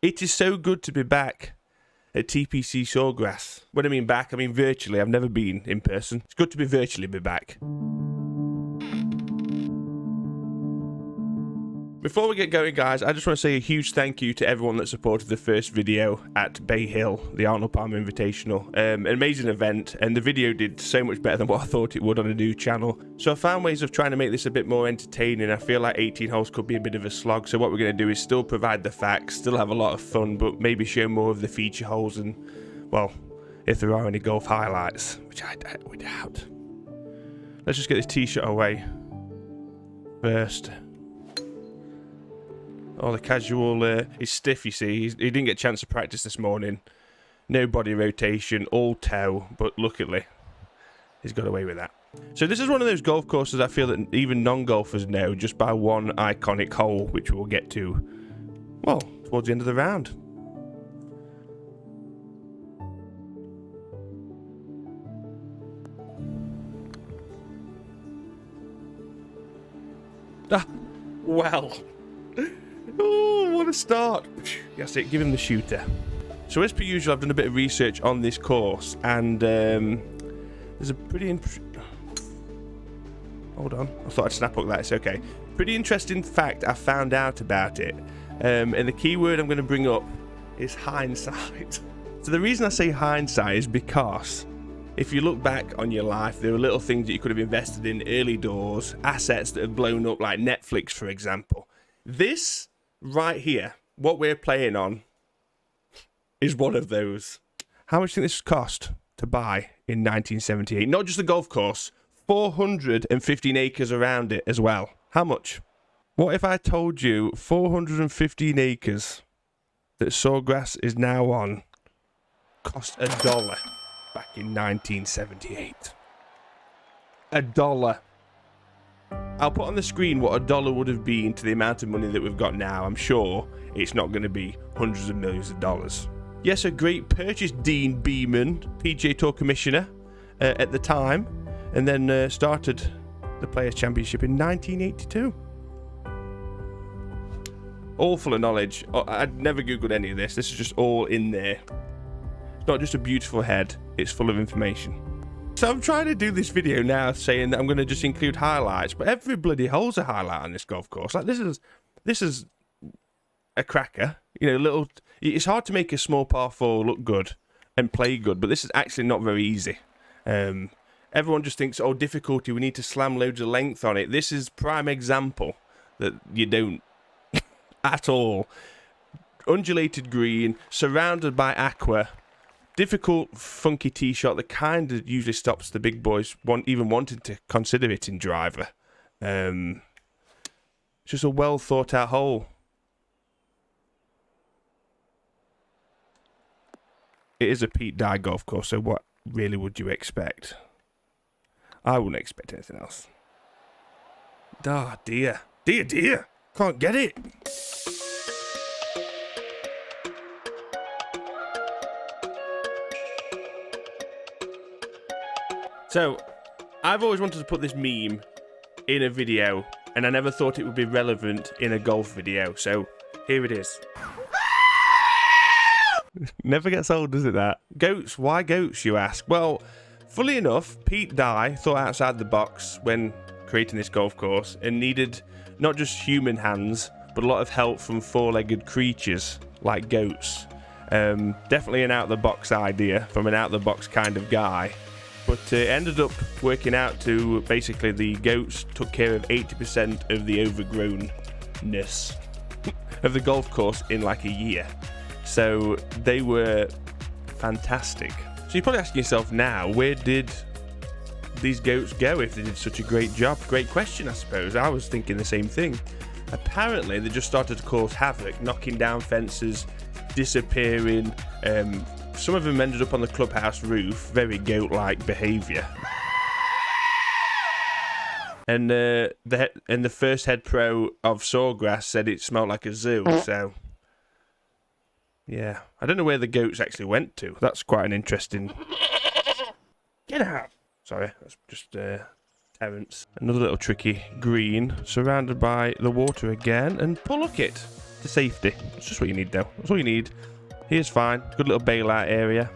It is so good to be back at TPC Sawgrass. When I mean back, I mean virtually. I've never been in person. It's good to be virtually back. Before we get going, guys, I just want to say a huge thank you to everyone that supported the first video at Bay Hill, the Arnold Palmer Invitational. An amazing event, and the video did so much better than what I thought it would on a new channel. So I found ways of trying to make this a bit more entertaining. I feel like 18 holes could be a bit of a slog, so what we're going to do is still provide the facts, still have a lot of fun, but maybe show more of the feature holes and, well, if there are any golf highlights, which I doubt. Let's just get this tee shot away first. Oh, the casual, he's stiff, you see. He didn't get a chance to practice this morning. No body rotation, all toe, but luckily, he's got away with that. So this is one of those golf courses I feel that even non-golfers know just by one iconic hole, which we'll get to, well, towards the end of the round. Ah, well. Oh, what a start. That's it, give him the shooter. So as per usual, I've done a bit of research on this course, and there's a pretty... Hold on, I thought I'd snap up that, it's okay. Pretty interesting fact I found out about it. And the key word I'm going to bring up is hindsight. So the reason I say hindsight is because if you look back on your life, there are little things that you could have invested in early doors, assets that have blown up, like Netflix, for example. This right here, what we're playing on, is one of those. How much do you think this cost to buy in 1978? Not just the golf course, 415 acres around it as well. How much? What if I told you 415 acres that Sawgrass is now on cost $1 back in 1978? $1. I'll put on the screen what $1 would have been to the amount of money that we've got now. I'm sure it's not going to be hundreds of millions of dollars. Yes, a great purchase, Dean Beeman, PGA Tour Commissioner at the time, and then started the Players' Championship in 1982. All full of knowledge. I'd never Googled any of this. This is just all in there. It's not just a beautiful head, it's full of information. So I'm trying to do this video now saying that I'm going to just include highlights, but every bloody hole's a highlight on this golf course. Like this is a cracker. You know, it's hard to make a small par 4 look good and play good, but this is actually not very easy. Everyone just thinks, oh, difficulty, we need to slam loads of length on it. This is prime example that you don't at all. Undulated green, surrounded by aqua. Difficult, funky tee shot that kind of usually stops the big boys even wanting to consider it in driver. It's just a well thought out hole. It is a Pete Dye golf course, so what really would you expect? I wouldn't expect anything else. Ah, dear. Dear. Can't get it. So, I've always wanted to put this meme in a video, and I never thought it would be relevant in a golf video, so here it is. Never gets old, does it, that? Goats, why goats, you ask? Well, fully enough, Pete Dye thought outside the box when creating this golf course and needed not just human hands, but a lot of help from four-legged creatures like goats. Definitely an out-the-box idea from an out-the-box kind of guy. But it ended up working out to basically the goats took care of 80% of the overgrownness of the golf course in like a year. So they were fantastic. So you're probably asking yourself now, where did these goats go if they did such a great job? Great question, I suppose. I was thinking the same thing. Apparently, they just started to cause havoc, knocking down fences, disappearing. Some of them ended up on the clubhouse roof, very goat-like behaviour. And the first head pro of Sawgrass said it smelled like a zoo, so... yeah, I don't know where the goats actually went to. That's quite an interesting... Get out! Sorry, that's just Terence. Another little tricky green, surrounded by the water again, and pull-look it. to safety. It's just what you need, though. That's all you need. Here's fine. Good little bailout area.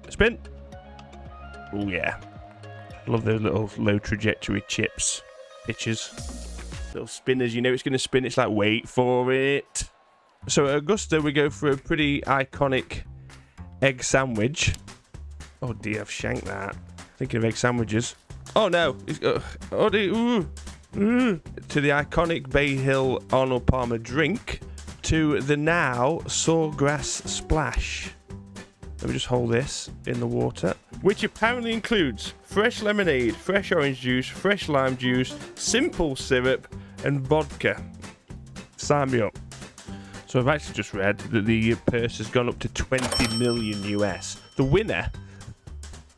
Spin. Oh, yeah. Love those little low trajectory chips. Itches. Little spinners. You know it's going to spin. It's like, wait for it. So at Augusta, we go for a pretty iconic egg sandwich. Oh, dear. I've shanked that. Thinking of egg sandwiches. Oh, no. Oh, dear. Ooh. To the iconic Bay Hill Arnold Palmer drink. To the now Sawgrass splash. Let me just hold this in the water. Which apparently includes fresh lemonade, fresh orange juice, fresh lime juice, simple syrup, and vodka. Sign me up. So I've actually just read that the purse has gone up to 20 million US. The winner,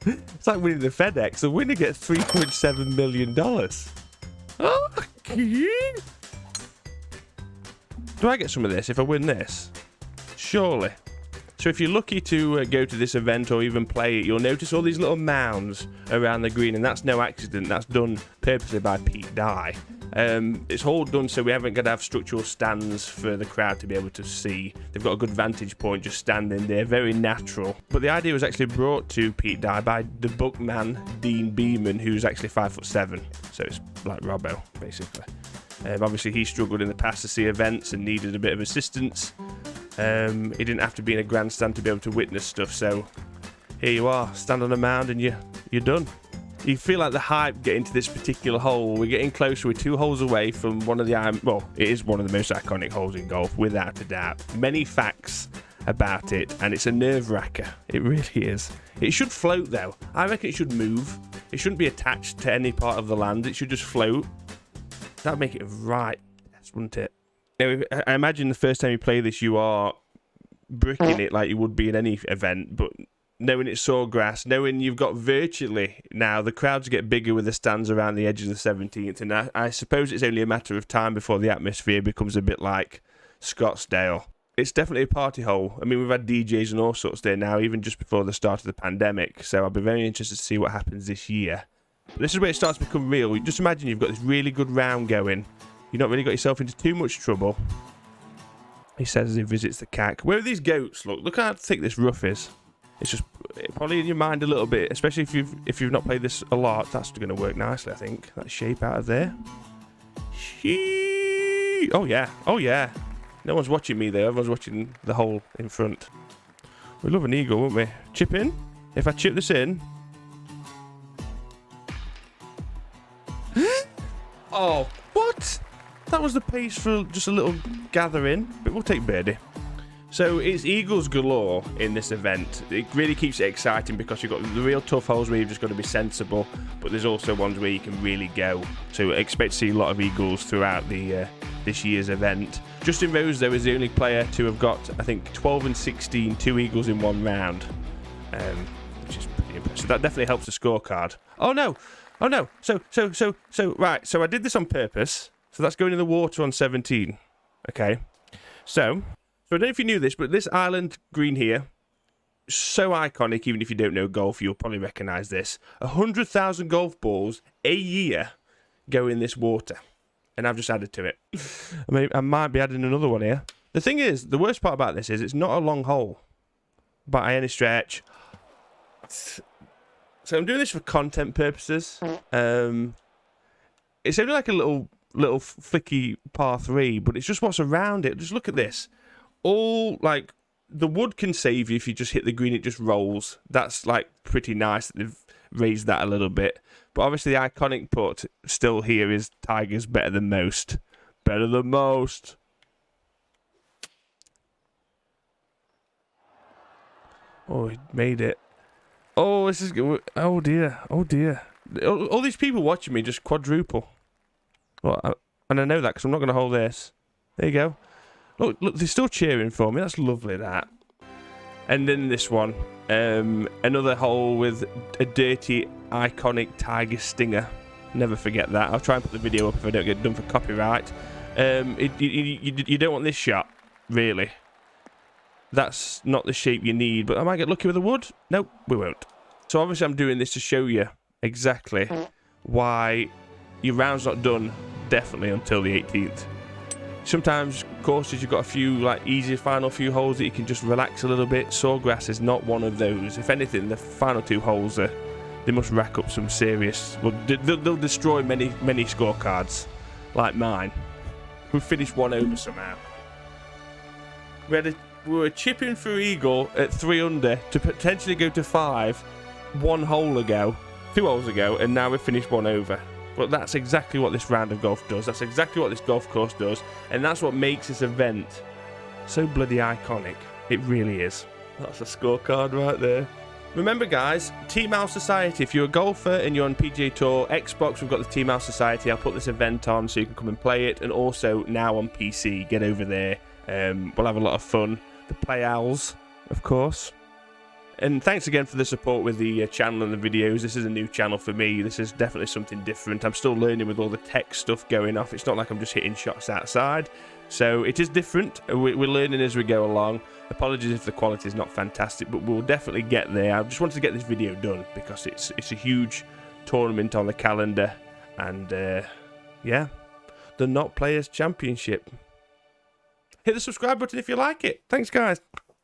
it's like winning the FedEx. The winner gets $3.7 million. Oh, do I get some of this if I win this? Surely. So if you're lucky to go to this event or even play it, you'll notice all these little mounds around the green, and that's no accident. That's done purposely by Pete Dye. It's all done so we haven't got to have structural stands for the crowd to be able to see. They've got a good vantage point just standing there, very natural. But the idea was actually brought to Pete Dye by the bookman Dean Beeman, who's actually 5'7", so it's like Robbo, basically. Obviously, he struggled in the past to see events and needed a bit of assistance. He didn't have to be in a grandstand to be able to witness stuff, so here you are, stand on a mound and you're done. You feel like the hype getting to this particular hole. We're getting closer. We're 2 holes away from one of the, well, it is one of the most iconic holes in golf, without a doubt. Many facts about it, and it's a nerve-wracker. It really is. It should float, though. I reckon it should move. It shouldn't be attached to any part of the land. It should just float. That'd make it right, yes, wouldn't it? Now, I imagine the first time you play this, you are bricking it like you would be in any event, but knowing it's Sawgrass, knowing you've got virtually now, the crowds get bigger with the stands around the edge of the 17th, and I suppose it's only a matter of time before the atmosphere becomes a bit like Scottsdale. It's definitely a party hole. I mean, we've had DJs and all sorts there now, even just before the start of the pandemic, so I'll be very interested to see what happens this year. But this is where it starts to become real. Just imagine you've got this really good round going. You've not really got yourself into too much trouble. He says as he visits the CAC. Where are these goats? Look how thick this rough is. It's just probably in your mind a little bit, especially if you've not played this a lot. That's going to work nicely, I think. That shape out of there. Oh yeah, oh yeah. No one's watching me there. Everyone's watching the hole in front. We love an eagle, won't we? Chip in. If I chip this in. Oh, what? That was the pace for just a little gathering, but we'll take birdie. So it's eagles galore in this event. It really keeps it exciting because you've got the real tough holes where you've just got to be sensible, but there's also ones where you can really go. So expect to see a lot of eagles throughout the this year's event. Justin Rose, though, is the only player to have got, I think, 12 and 16, 2 eagles in 1 round, which is pretty impressive. That definitely helps the scorecard. Oh no! Oh no! So right. So I did this on purpose. So that's going in the water on 17. Okay. So I don't know if you knew this, but this island green here, so iconic. Even if you don't know golf, you'll probably recognise this. 100,000 golf balls a year go in this water, and I've just added to it. I might be adding another one here. The thing is, the worst part about this is it's not a long hole by any stretch. So I'm doing this for content purposes. It's only like a little flicky par 3, but it's just what's around it. Just look at this. All, like, the wood can save you if you just hit the green, it just rolls. That's, like, pretty nice that they've raised that a little bit. But obviously the iconic putt still here is Tiger's better than most. Better than most. Oh, he made it. Oh, this is good. Oh, dear. Oh, dear. All these people watching me just quadruple. Well, and I know that because I'm not going to hold this. There you go. Look, they're still cheering for me. That's lovely, that. And then this one. Another hole with a dirty, iconic Tiger stinger. Never forget that. I'll try and put the video up if I don't get done for copyright. You don't want this shot, really. That's not the shape you need, but I might get lucky with the wood. Nope, we won't. So obviously I'm doing this to show you exactly why your round's not done definitely until the 18th. Sometimes courses you've got a few like easier final few holes that you can just relax a little bit. Sawgrass is not one of those. If anything, the final 2 holes they must rack up some serious. Well, they'll destroy many scorecards, like mine. We finished 1 over somehow. We were chipping for eagle at 3 under to potentially go to 5 2 holes ago, and now we finished 1 over. But that's exactly what this round of golf does. That's exactly what this golf course does. And that's what makes this event so bloody iconic. It really is. That's a scorecard right there. Remember, guys, TEAMAL Society. If you're a golfer and you're on PGA Tour, Xbox, we've got the TEAMAL Society. I'll put this event on so you can come and play it. And also now on PC, get over there. We'll have a lot of fun. The Playals, of course. And thanks again for the support with the channel and the videos. This is a new channel for me. This is definitely something different. I'm still learning with all the tech stuff going off. It's not like I'm just hitting shots outside. So it is different. We're learning as we go along. Apologies if the quality is not fantastic, but we'll definitely get there. I just wanted to get this video done because it's a huge tournament on the calendar. And yeah, the Not Players Championship. Hit the subscribe button if you like it. Thanks, guys.